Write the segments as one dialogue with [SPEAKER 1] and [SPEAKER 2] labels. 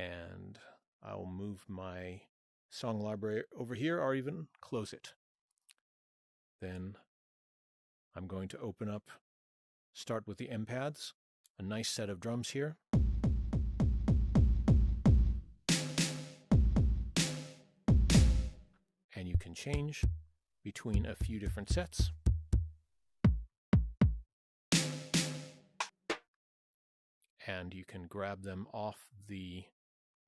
[SPEAKER 1] and I'll move my song library over here or even close it. Then I'm going to open up, start with the M pads, a nice set of drums here. And you can change between a few different sets. And you can grab them off the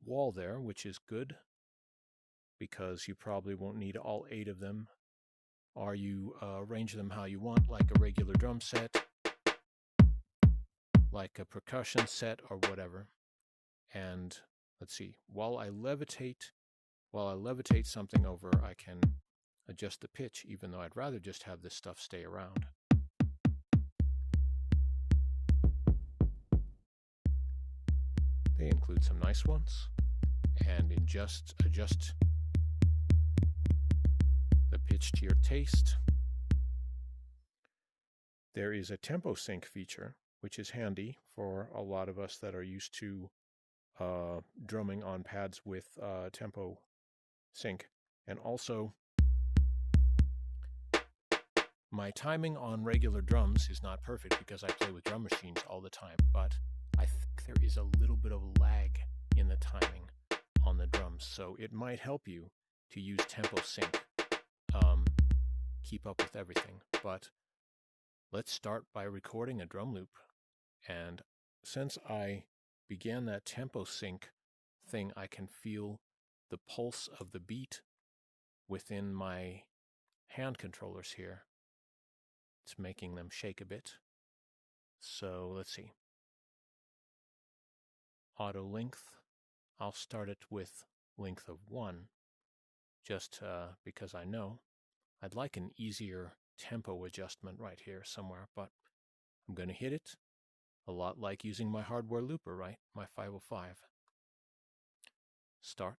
[SPEAKER 1] wall there, which is good, because you probably won't need all 8 of them, or you arrange them how you want, like a regular drum set, like a percussion set, or whatever. And let's see, while I levitate something over, I can adjust the pitch, even though I'd rather just have this stuff stay around. They include some nice ones, and adjust the pitch to your taste. There is a tempo sync feature, which is handy for a lot of us that are used to drumming on pads with tempo sync. And also, my timing on regular drums is not perfect because I play with drum machines all the time, but I think there is a little bit of lag in the timing on the drums, so it might help you to use tempo sync, keep up with everything. But let's start by recording a drum loop. And since I began that tempo sync thing, I can feel the pulse of the beat within my hand controllers here. It's making them shake a bit. So let's see. Auto length, I'll start it with length of 1, just because I know I'd like an easier tempo adjustment right here somewhere, but I'm going to hit it a lot like using my hardware looper, right? My 505. Start.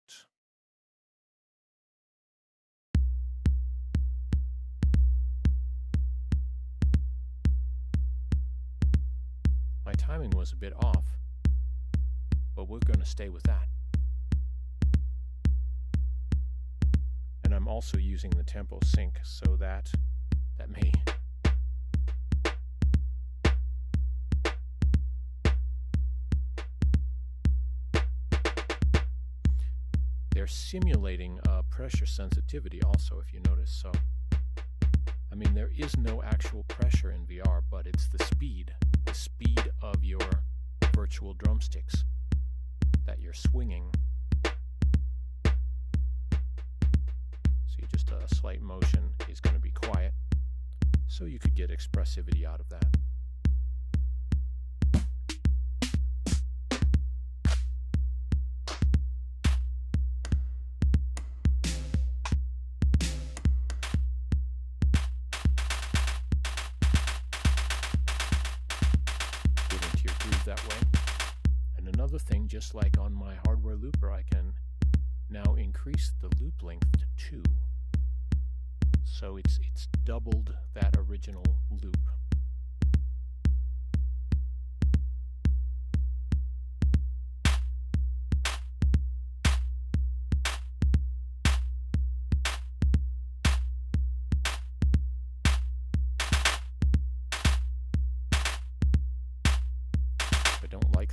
[SPEAKER 1] My timing was a bit off, but we're going to stay with that. And I'm also using the tempo sync, so that may they're simulating pressure sensitivity also, if you notice. So I mean, there is no actual pressure in VR, but it's the speed of your virtual drumsticks that you're swinging. See, just a slight motion is going to be quiet, so you could get expressivity out of that. That way. And another thing, just like on my hardware looper, I can now increase the loop length to 2. So it's doubled that original loop.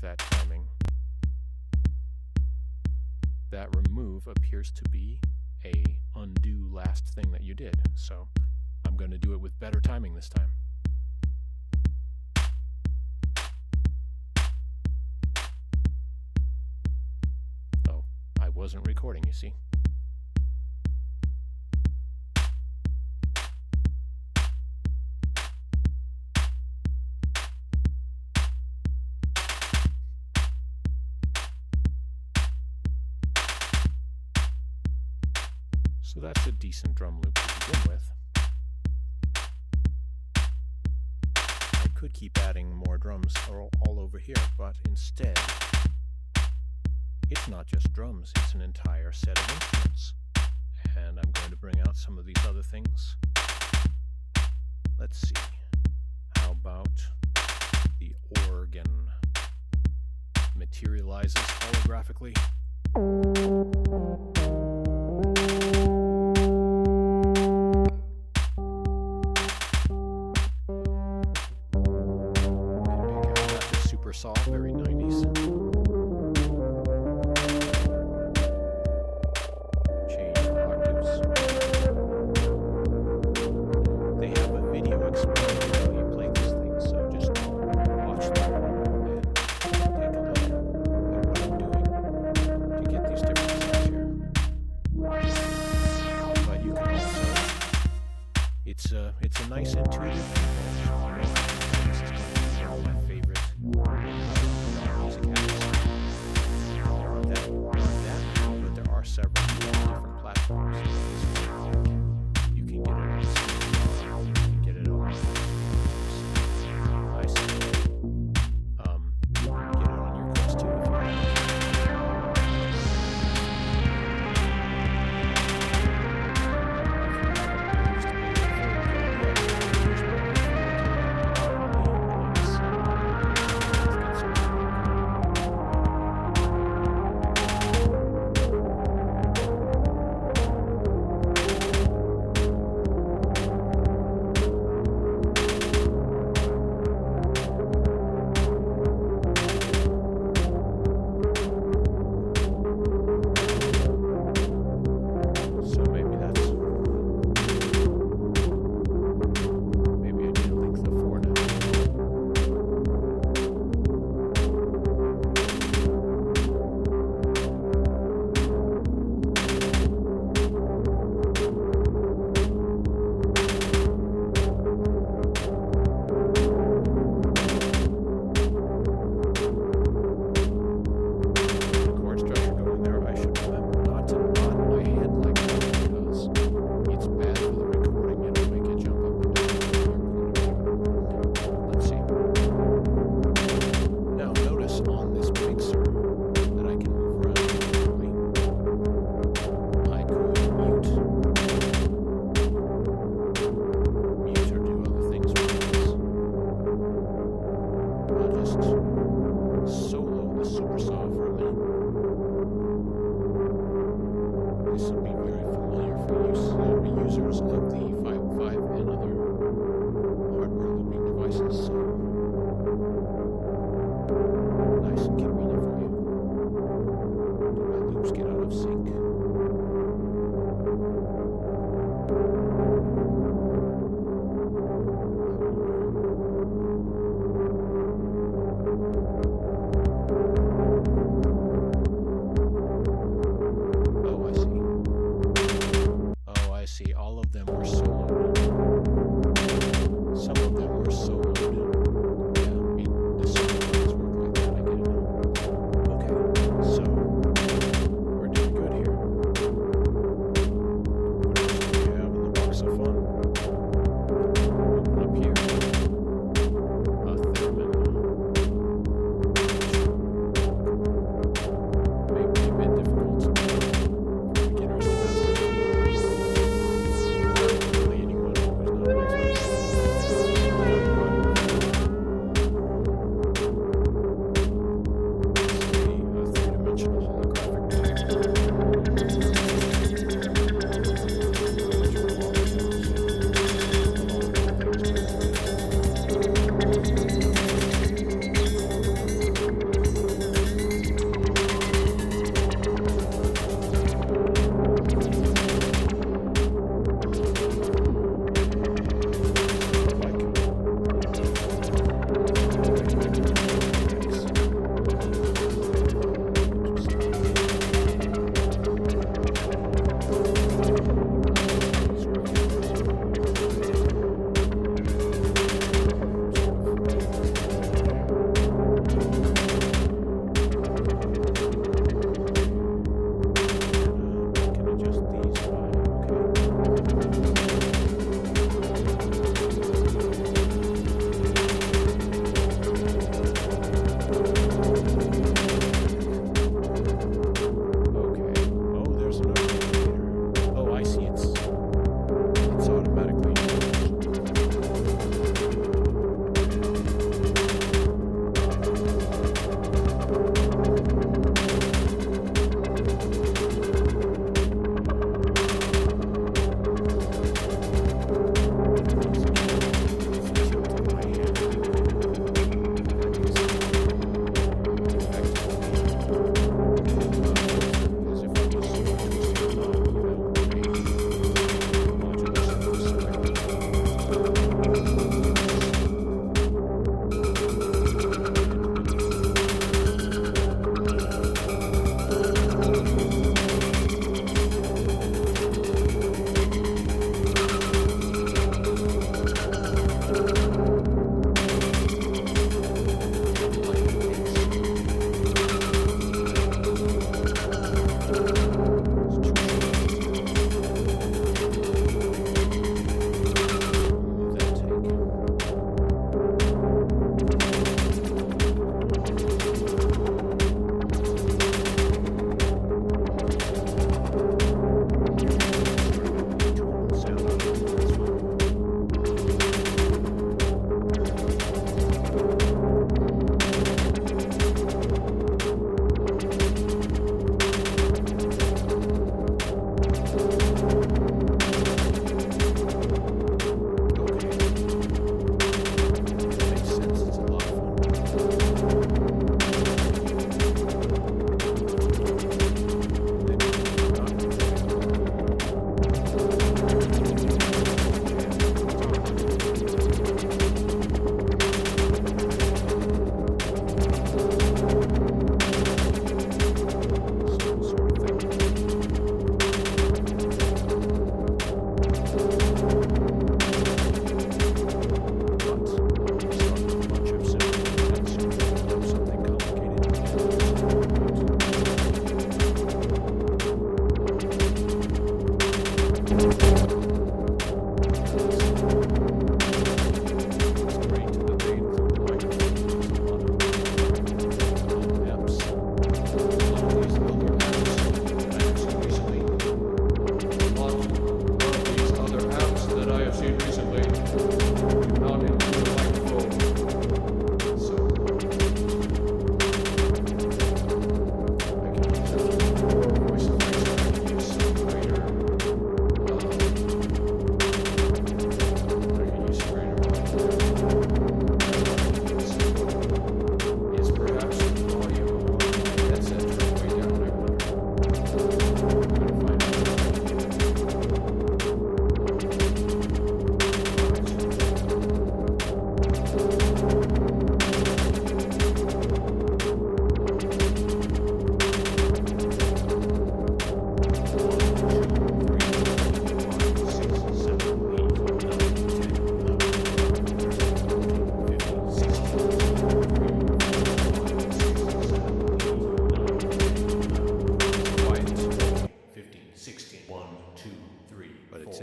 [SPEAKER 1] That timing. That remove appears to be a undo last thing that you did, so I'm going to do it with better timing this time. Oh, I wasn't recording, you see. So that's a decent drum loop to begin with. I could keep adding more drums all over here, but instead, it's not just drums, it's an entire set of instruments. And I'm going to bring out some of these other things. Let's see. How about the organ materializes holographically? Super saw, very 90s. Change the octaves. They have a video explaining how you play these things, so just watch that one and take a look at what I'm doing to get these different sounds here. But you can also, it's a nice intuitive. Several different platforms. You can get it on you can get it on ice. Get it on your Quest too if you want. See, all of them were soloed.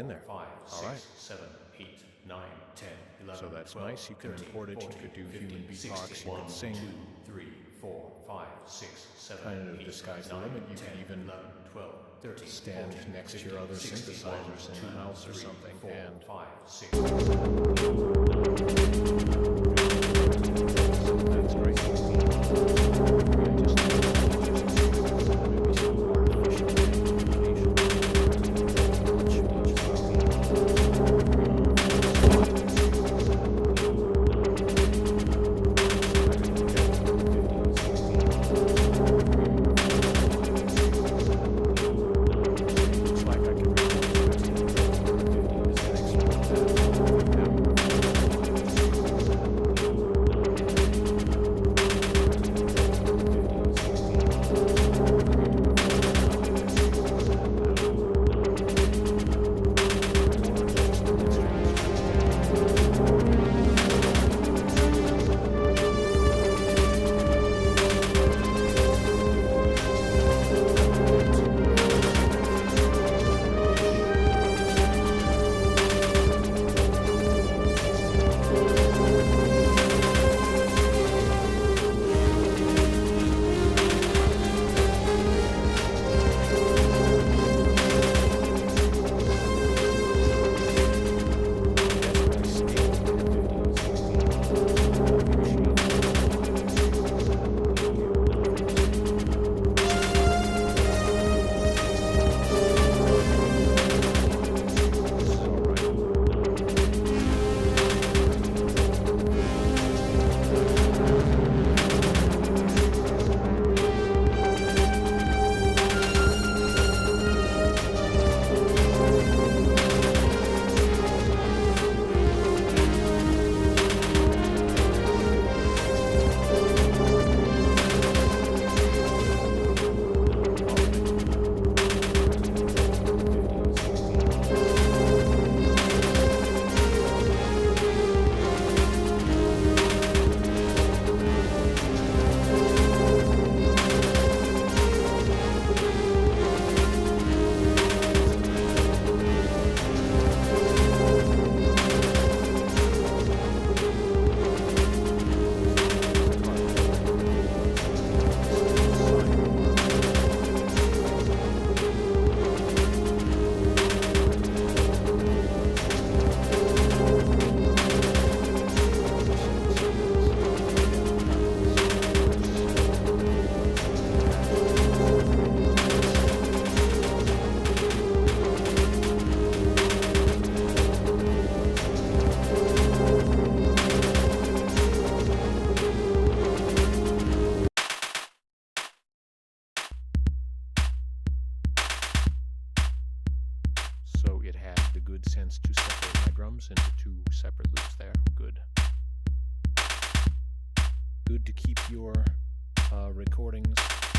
[SPEAKER 1] in there.
[SPEAKER 2] 5,
[SPEAKER 1] All right.
[SPEAKER 2] 6, 7, 8, 9, 10, 11,
[SPEAKER 1] So that's
[SPEAKER 2] 12,
[SPEAKER 1] nice. You can
[SPEAKER 2] 13,
[SPEAKER 1] import it.
[SPEAKER 2] 14,
[SPEAKER 1] You could do
[SPEAKER 2] 15,
[SPEAKER 1] human
[SPEAKER 2] 16,
[SPEAKER 1] beatbox. You
[SPEAKER 2] 1,
[SPEAKER 1] could sing.
[SPEAKER 2] 2, 3, 4, 5, 6, 7,
[SPEAKER 1] Kind of
[SPEAKER 2] 8,
[SPEAKER 1] the sky's the
[SPEAKER 2] 9,
[SPEAKER 1] limit. You
[SPEAKER 2] 10,
[SPEAKER 1] could even
[SPEAKER 2] 11, 12, 13,
[SPEAKER 1] stand
[SPEAKER 2] 14,
[SPEAKER 1] next to
[SPEAKER 2] 15,
[SPEAKER 1] your other
[SPEAKER 2] 16,
[SPEAKER 1] synthesizers
[SPEAKER 2] 1,
[SPEAKER 1] in
[SPEAKER 2] 2,
[SPEAKER 1] the house or
[SPEAKER 2] 3,
[SPEAKER 1] something
[SPEAKER 2] 4,
[SPEAKER 1] and
[SPEAKER 2] 5, 6.
[SPEAKER 1] That's great. Sense to separate my drums into two separate loops there. Good. Good to keep your recordings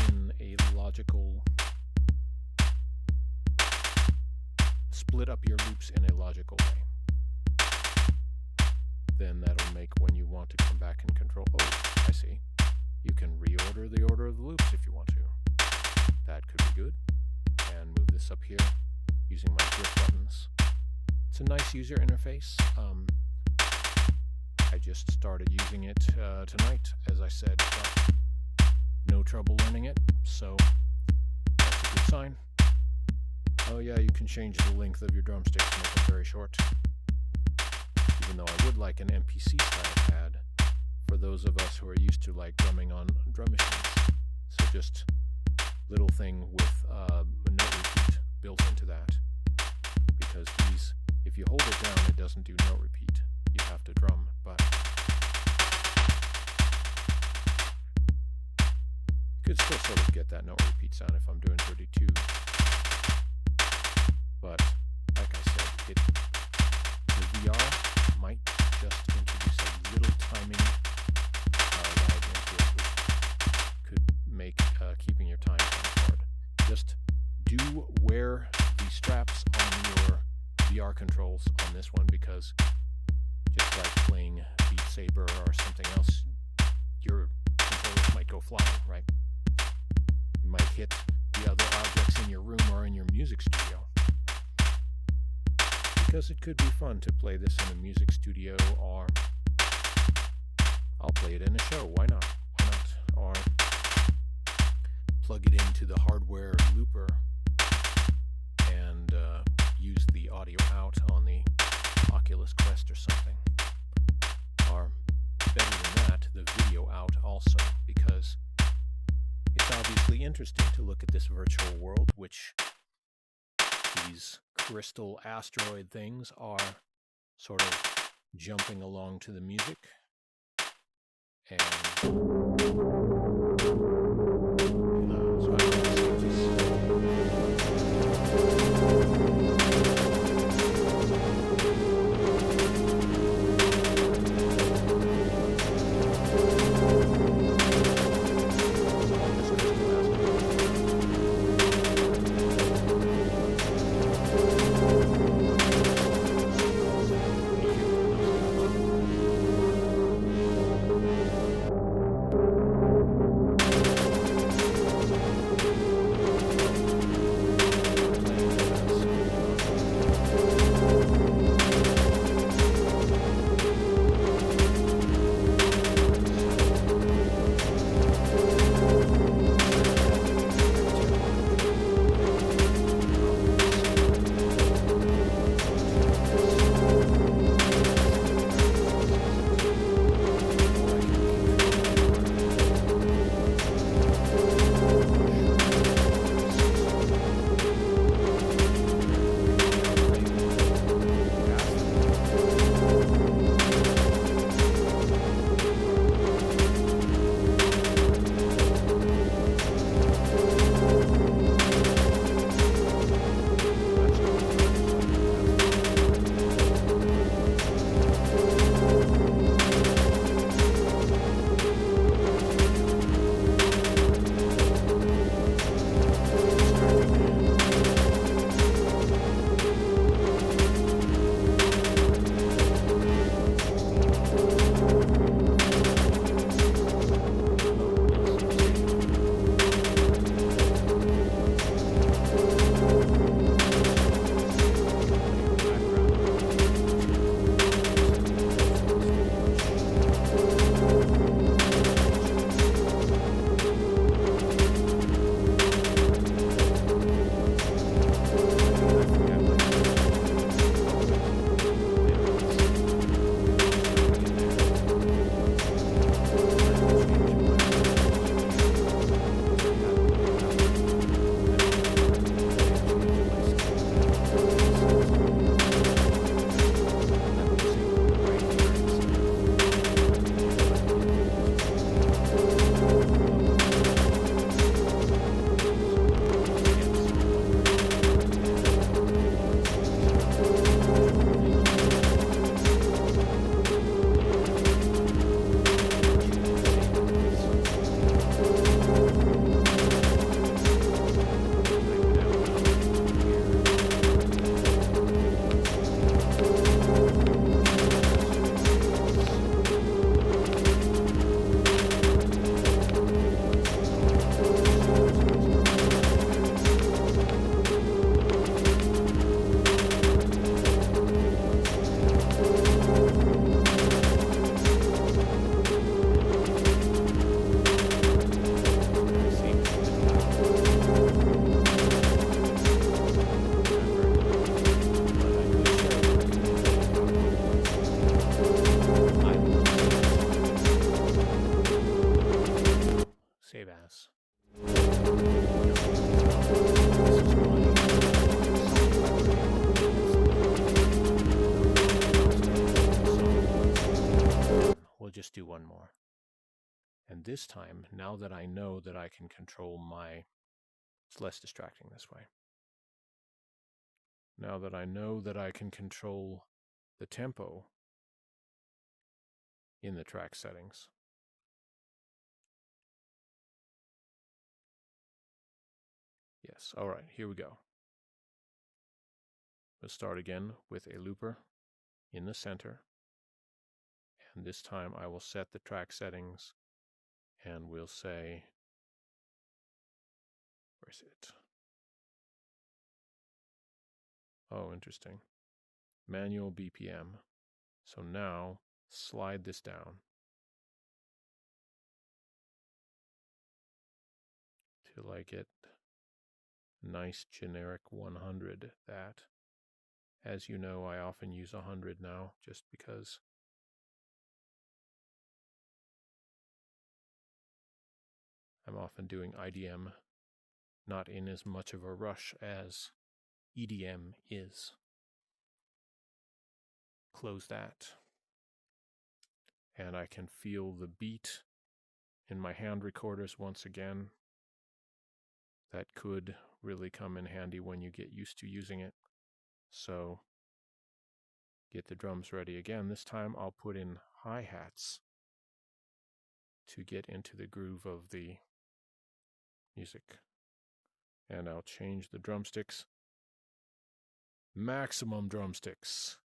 [SPEAKER 1] in a logical... Split up your loops in a logical way. Then that'll make when you want to come back and control... Oh, I see. You can reorder the order of the loops if you want to. That could be good. And move this up here using my grip buttons. It's a nice user interface. I just started using it tonight, as I said, but no trouble learning it, so that's a good sign. Oh yeah, you can change the length of your drumsticks to make them very short. Even though I would like an MPC style pad for those of us who are used to like drumming on drum machines. So just little thing with a note repeat built into that. Because these, if you hold it down, it doesn't do note repeat. You have to drum, but you could still sort of get that note repeat sound if I'm doing 32. But like I said, the VR might just introduce a little timing lag into it, which could make keeping your time hard. Just do wear the straps on your VR controls on this one, because just like playing Beat Saber or something else, your controllers might go flying, right? You might hit the other objects in your room or in your music studio. because it could be fun to play this in a music studio, or I'll play it in a show. Why not? Why not? Or plug it into the hardware looper and use the audio out on the Oculus Quest or something. Or better than that, the video out also, because it's obviously interesting to look at this virtual world, which these crystal asteroid things are sort of jumping along to the music. And so I can see save as. We'll just do one more. And this time, now that I know that I can control my... It's less distracting this way. Now that I know that I can control the tempo in the track settings, yes, all right, here we go. Let's start again with a looper in the center. And this time I will set the track settings and we'll say, where's it? Oh, interesting. manual BPM. So now slide this down till I get nice generic 100. That, as you know, I often use 100 now just because I'm often doing IDM, not in as much of a rush as EDM is. Close that. And I can feel the beat in my hand recorders once again. That could really come in handy when you get used to using it. So get the drums ready again. This time I'll put in hi-hats to get into the groove of the music. And I'll change the drumsticks. Maximum drumsticks.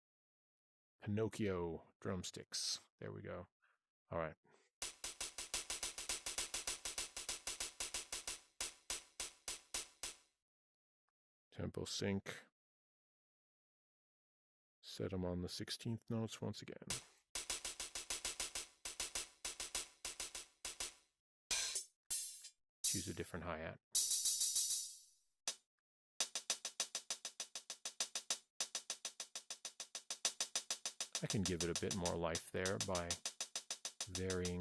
[SPEAKER 1] Pinocchio drumsticks. There we go. All right. Tempo sync. Set them on the 16th notes once again. Choose a different hi-hat. I can give it a bit more life there by varying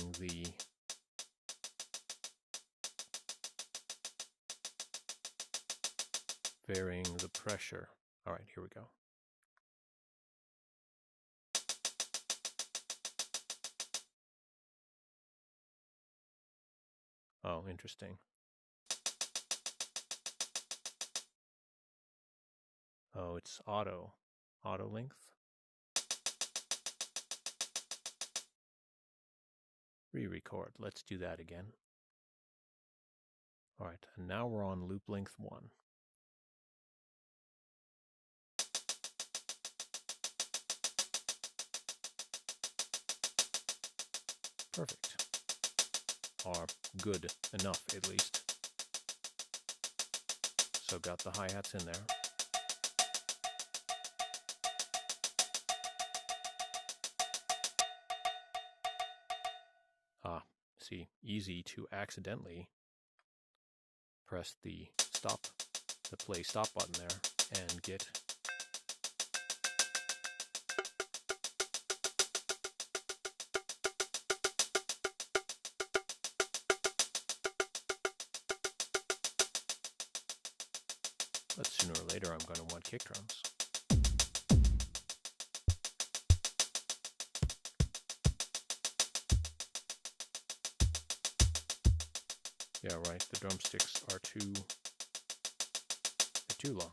[SPEAKER 1] the pressure. All right, here we go. Oh, interesting. Oh, it's auto length. Re-record. Let's do that again. All right, and now we're on loop length 1. Perfect. Or good enough, at least. So got the hi-hats in there. See, easy to accidentally press the play stop button there and get but sooner or later I'm going to want kick drums. Yeah, right, the drumsticks are too long.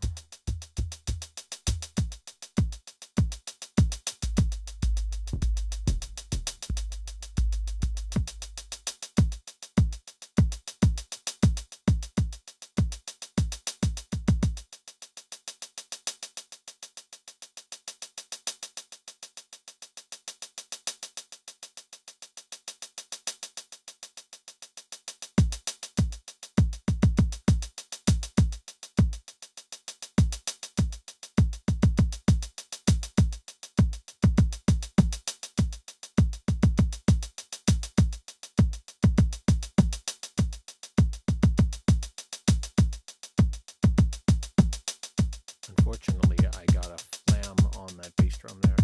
[SPEAKER 1] Unfortunately, I got a flam on that bass drum there,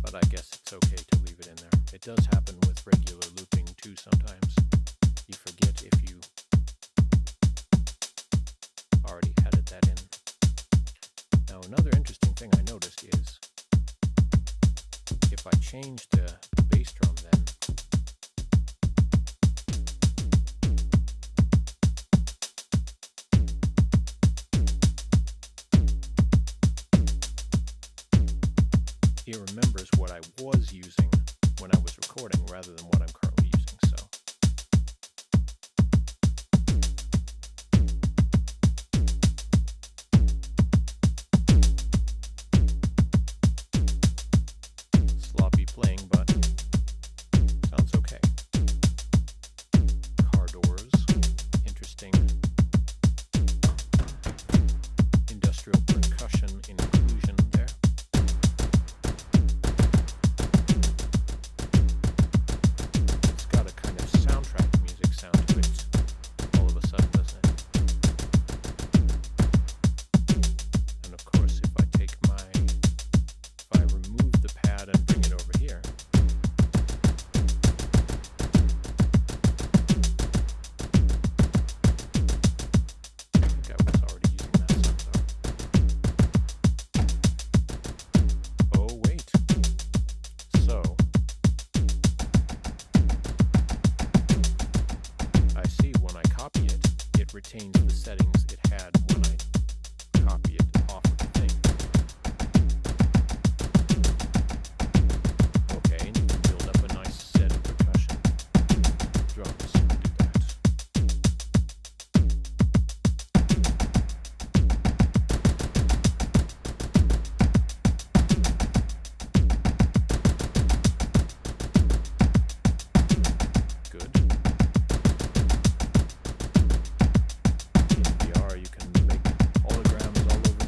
[SPEAKER 1] but I guess it's okay to leave it in there. It does happen with regular looping too sometimes. You forget if you already added that in. Now, another interesting thing I noticed is if I change the bass drum then, it remembers what I was using when I was recording rather than what I'm currently using, so. Sloppy playing, but sounds okay. Car doors, interesting. Industrial percussion in the settings it had when I copy it off of the thing. Okay, and you can build up a nice set of percussion drums. Do that. Good. In VR, you can make holograms all over the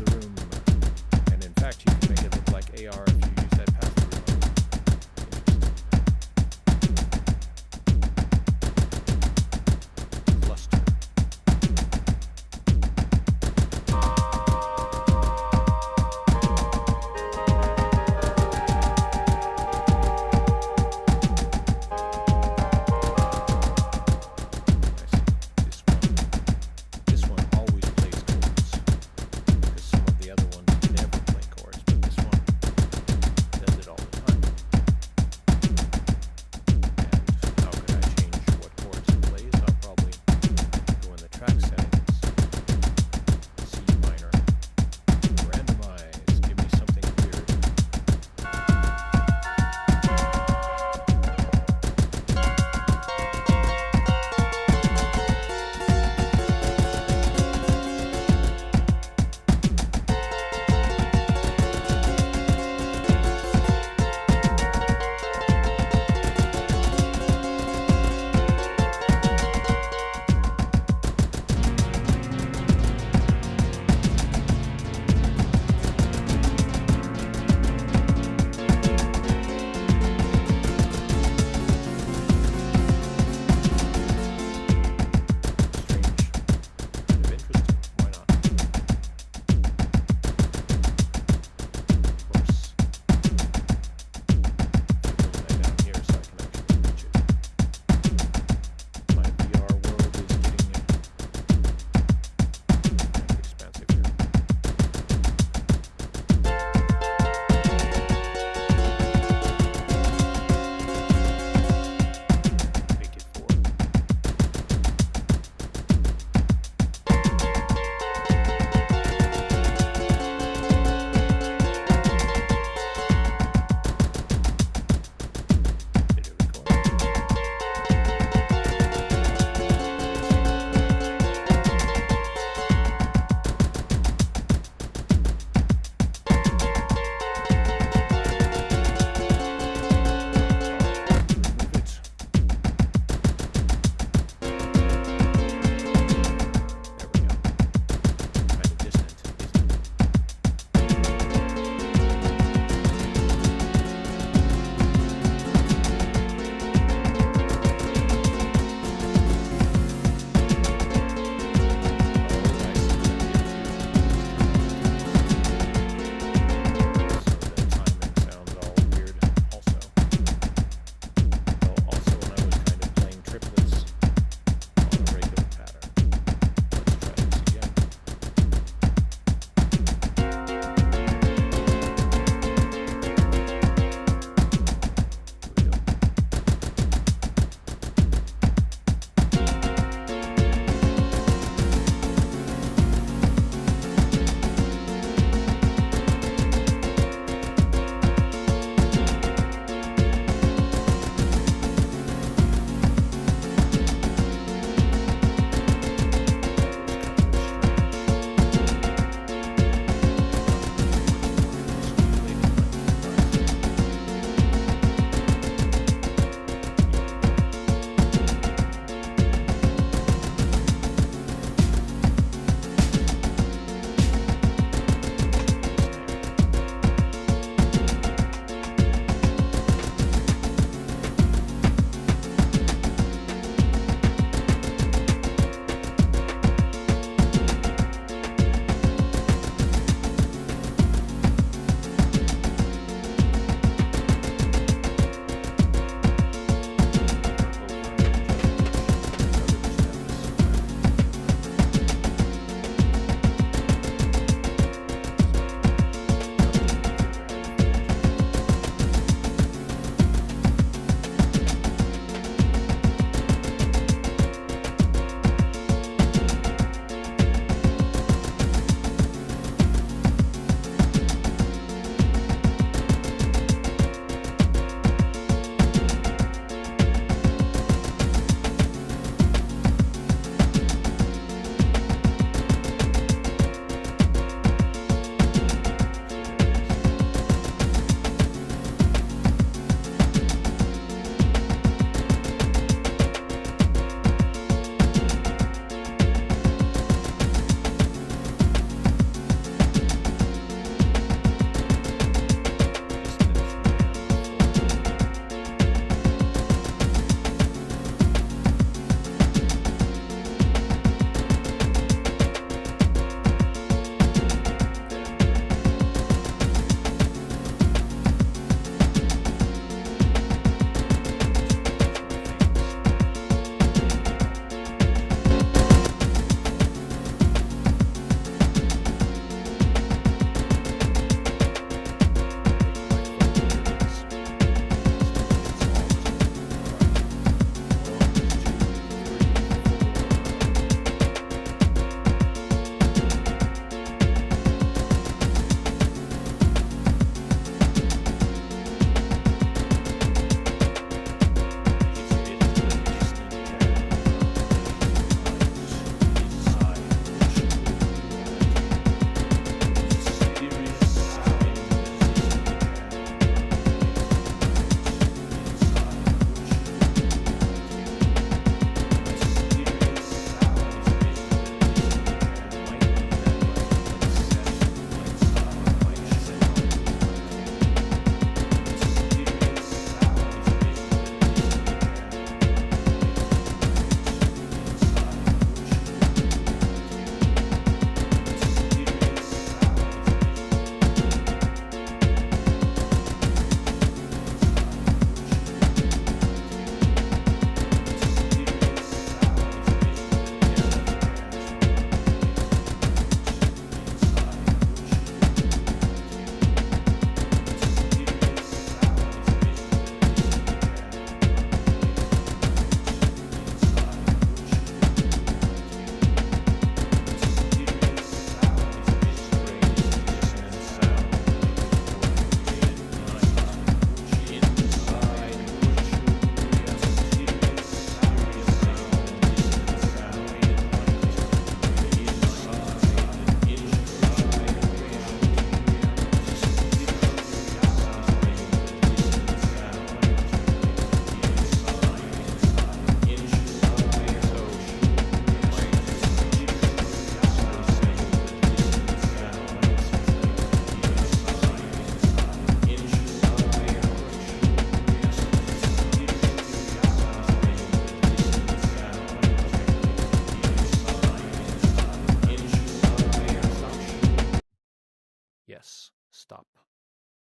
[SPEAKER 1] Yes, stop.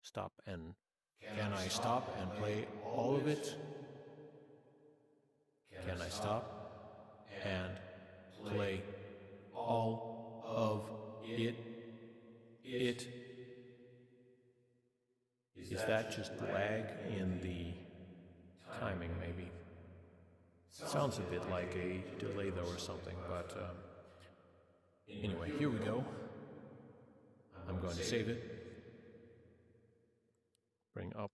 [SPEAKER 1] Stop. And can I stop and play all of it? Can I stop and play all of it? Is that just lag in the timing, maybe? Sounds a bit like a delay, though, or something, but anyway, here we go. I'm going to save it. Bring up.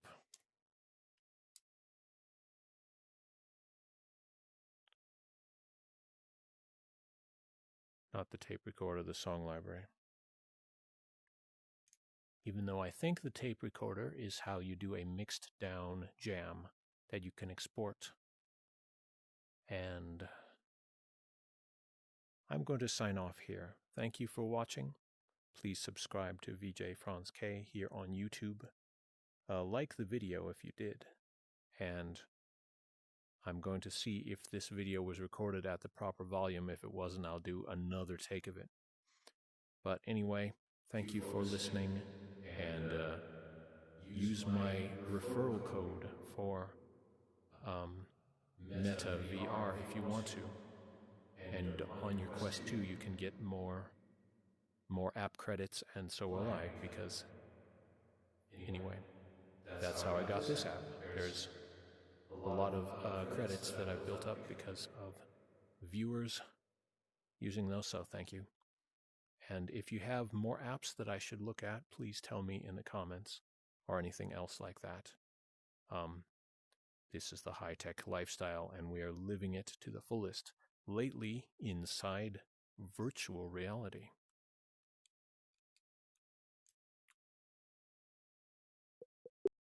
[SPEAKER 1] Not the tape recorder, the song library. Even though I think the tape recorder is how you do a mixed down jam that you can export. And I'm going to sign off here. Thank you for watching. Please subscribe to VJ Franz K here on YouTube. Like the video if you did. And I'm going to see if this video was recorded at the proper volume. If it wasn't, I'll do another take of it. But anyway, thank you for listening, and use my referral code for Meta VR if you want to. And on your Quest 2, you can get more app credits, and so will I, because anyway, that's how I got this app. There's a lot of credits that I've built up because of viewers using those, so thank you. And if you have more apps that I should look at, please tell me in the comments, or anything else like that. This is the high-tech lifestyle, and we are living it to the fullest, lately inside virtual reality.